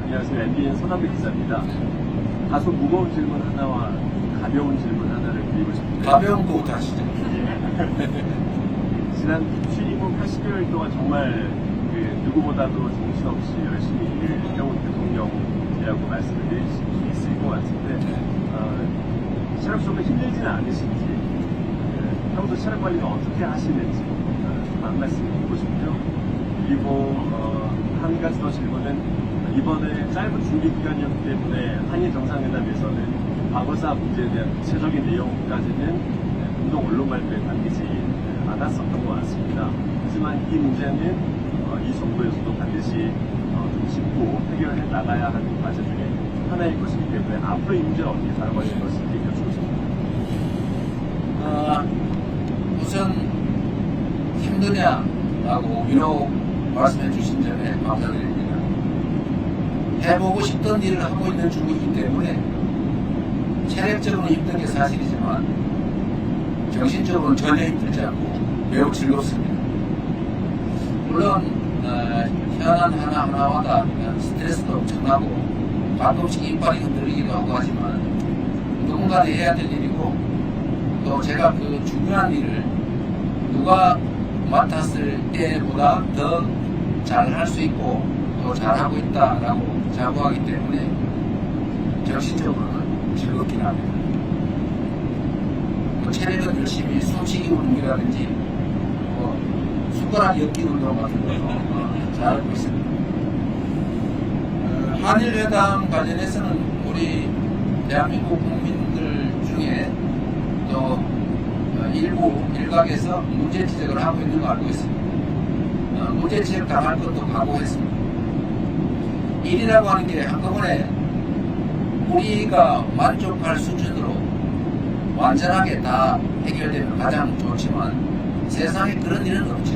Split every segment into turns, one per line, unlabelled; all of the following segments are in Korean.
안녕하세요. MBN 손한배 기자입니다. 다소 무거운 질문 하나와 가벼운 질문 하나를 드리고 싶은데
가벼운 거부터 하시죠.
지난 취임 후 80개월 동안 정말 누구보다도 정신없이 열심히 일을 해온 대통령이라고 말씀을 드릴 수 있을 것 같은데 체력적으로 힘들지는 않으신지 평소 체력 관리는 어떻게 하시는지 한 말씀 드리고 싶고요. 그리고 한 가지 더 질문은 이번에 짧은 준비 기간이었기 때문에 한일 정상회담에서는 과거사 문제에 대한 구체적인 내용까지는 공동 언론 발표에 담기지 않았었던 것 같습니다. 하지만 이 문제는 이 정부에서도 반드시 좀 짚고 해결해 나가야 하는 과제 중에 하나일 것이기 때문에 앞으로 이 문제를 어떻게 다뤄가실 것인지 여쭙고 싶습니다.
우선 힘드냐라고 위로 말씀해 주신 점에 감사드립니다. 해보고 싶던 일을 하고 있는 중이기 때문에 체력적으로는 힘든 게 사실이지만 정신적으로는 전혀 힘들지 않고 매우 즐겁습니다. 물론 현안 하나하나마다 스트레스도 엄청나고 가끔씩 이빨이 흔들리기도 하고 하지만 누군가는 해야 될 일이고 또 제가 그 중요한 일을 누가 맡았을 때보다 더 잘할 수 있고 더 잘하고 있다라고 자부하기 때문에 정신적으로는 즐겁긴 합니다. 또 체력은 열심히 숨쉬기 운동이라든지 숟가락 엮기 운동 같은 거 잘하고 있습니다. 한일회담 관련해서는 우리 대한민국 국민들 중에 또 일부 일각에서 문제 지적을 하고 있는 거 알고 있습니다. 문제 지적 당할 것도 각오했습니다. 일이라고 하는 게 한꺼번에 우리가 만족할 수준으로 완전하게 다 해결되면 가장 좋지만 세상에 그런 일은 없죠.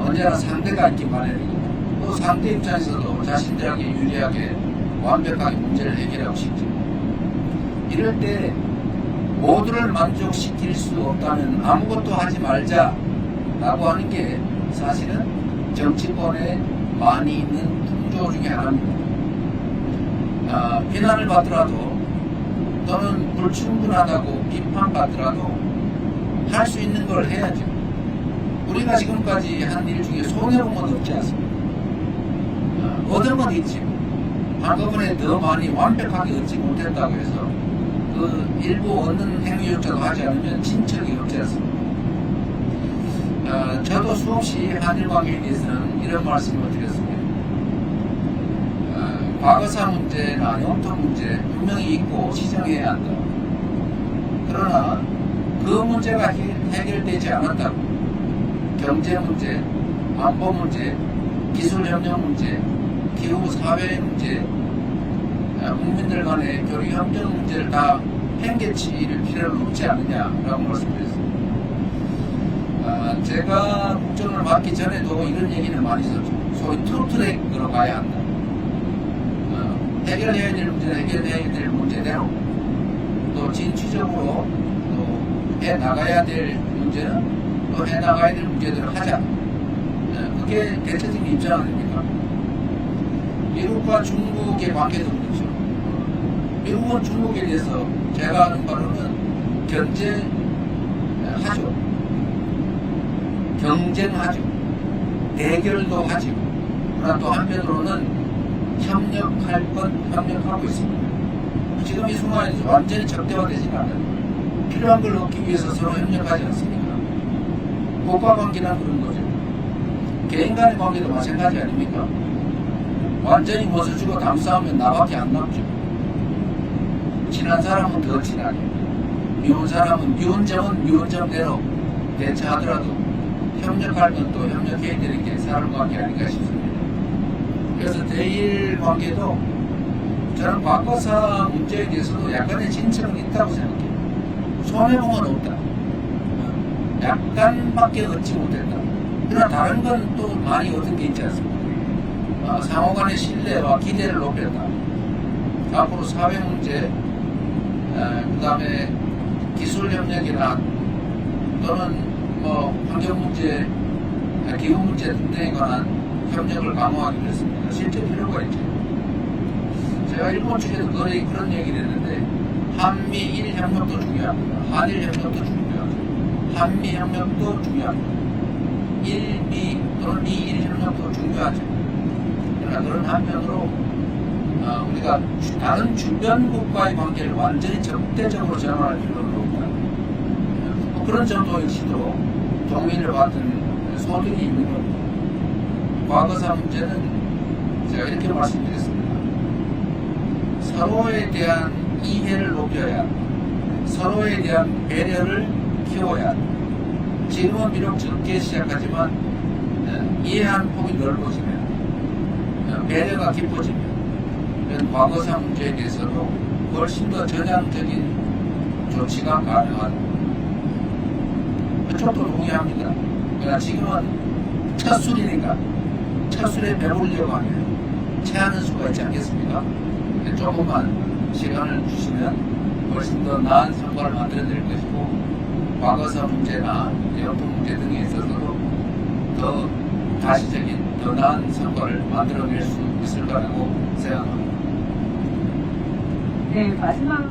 언제나 상대가 있기 마련이고 또 상대 입장에서도 자신들에게 유리하게 완벽하게 문제를 해결하고 싶죠. 이럴 때 모두를 만족시킬 수 없다면 아무것도 하지 말자 라고 하는 게 사실은 정치권에 많이 있는 풍조 중에 하나입니다. 비난을 받더라도 또는 불충분하다고 비판받더라도 할 수 있는 걸 해야죠. 우리가 지금까지 한 일 중에 손해본 건 없지 않습니까? 얻은 건 있지. 한꺼번에 더 많이 완벽하게 얻지 못했다고 해서 그 일부 얻는 행위조차도 하지 않으면 진척이 없지 않습니까? 저도 수없이 한일 관계에 대해서는 이런 말씀을 드렸습니다. 과거사 문제나 영토 문제 분명히 있고 시정해야 한다. 그러나 그 문제가 해결되지 않았다고 경제 문제, 안보 문제, 기술협력 문제, 기후 사회 문제, 국민들 간의 교류 협력 문제를 다 행개칠 필요는 없지 않느냐라고 말씀드렸습니다. 제가 국정을 맡기 전에도 이런 얘기는 많이 했었죠. 소위 투트랙으로 가야 한다. 해결해야 될 문제는 해결해야 될 문제대로 또 진취적으로 또 해나가야 될 문제는 또 해나가야 될 문제대로 하자. 그게 대체적인 입장 아닙니까? 미국과 중국의 관계도 그렇죠. 미국은 중국에 대해서 제가 아는 바로는 견제하죠. 경쟁하죠. 대결도 하죠. 그러나 또 한편으로는 협력할 건 협력하고 있습니다. 지금 이 순간에서 완전히 적대화되지는 않아요. 필요한 걸 얻기 위해서 서로 협력하지 않습니까? 국가관계나 그런 거죠. 개인 간의 관계도 마찬가지 아닙니까? 완전히 벗어주고 담싸우면 나밖에 안 남죠. 친한 사람은 더 친하게, 미운 사람은 미운 점은 미운 점대로 대처하더라도 협력할 건 또 협력해야 되는 게 사람 관계 아닌가 싶습니다. 그래서 대일 관계도 저는 과거사 문제에 대해서도 약간의 진척은 있다고 생각해요. 손해본 건 없다. 약간밖에 얻지 못했다. 그러나 다른 건 또 많이 얻은 게 있지 않습니까? 상호 간의 신뢰와 기대를 높였다. 앞으로 사회 문제, 그 다음에 기술 협력이나 또는 환경 문제, 기후 문제 등등에 관한 협력을 강화하기로 했습니다. 실제 필요가 있죠. 일본 측에서 그런 얘기를 했는데, 한미일 협력도 중요합니다. 한일 협력도 중요하죠. 한미 협력도 중요합니다. 일미 또는 미일 협력도 중요하죠. 그러나 그런 한편으로 우리가 다른 주변 국가의 관계를 완전히 적대적으로 전환할 필요는 없다. 그런 정도 역시도 동의를 받은 소득이 있는 겁니다. 과거사 문제는 제가 이렇게 말씀드렸습니다. 서로에 대한 이해를 높여야 한다. 서로에 대한 배려를 키워야 한다. 지금은 비록 적게 시작하지만 이해하는 폭이 넓어지면 배려가 깊어지면 이런 과거사 문제에 대해서도 훨씬 더 전향적인 조치가 가능하다. 그쪽도 동의합니다. 그러나 지금은 첫 술이니까 첫 술에 배우려고 하면 체하는 수가 있지 않겠습니까? 조금만 시간을 주시면 훨씬 더 나은 성과를 만들어낼 것이고, 과거사 문제나 연금 문제 등에 있어서도 더 가시적인 더 나은 성과를 만들어낼 수 있을 거라고 생각합니다.
네, 마지막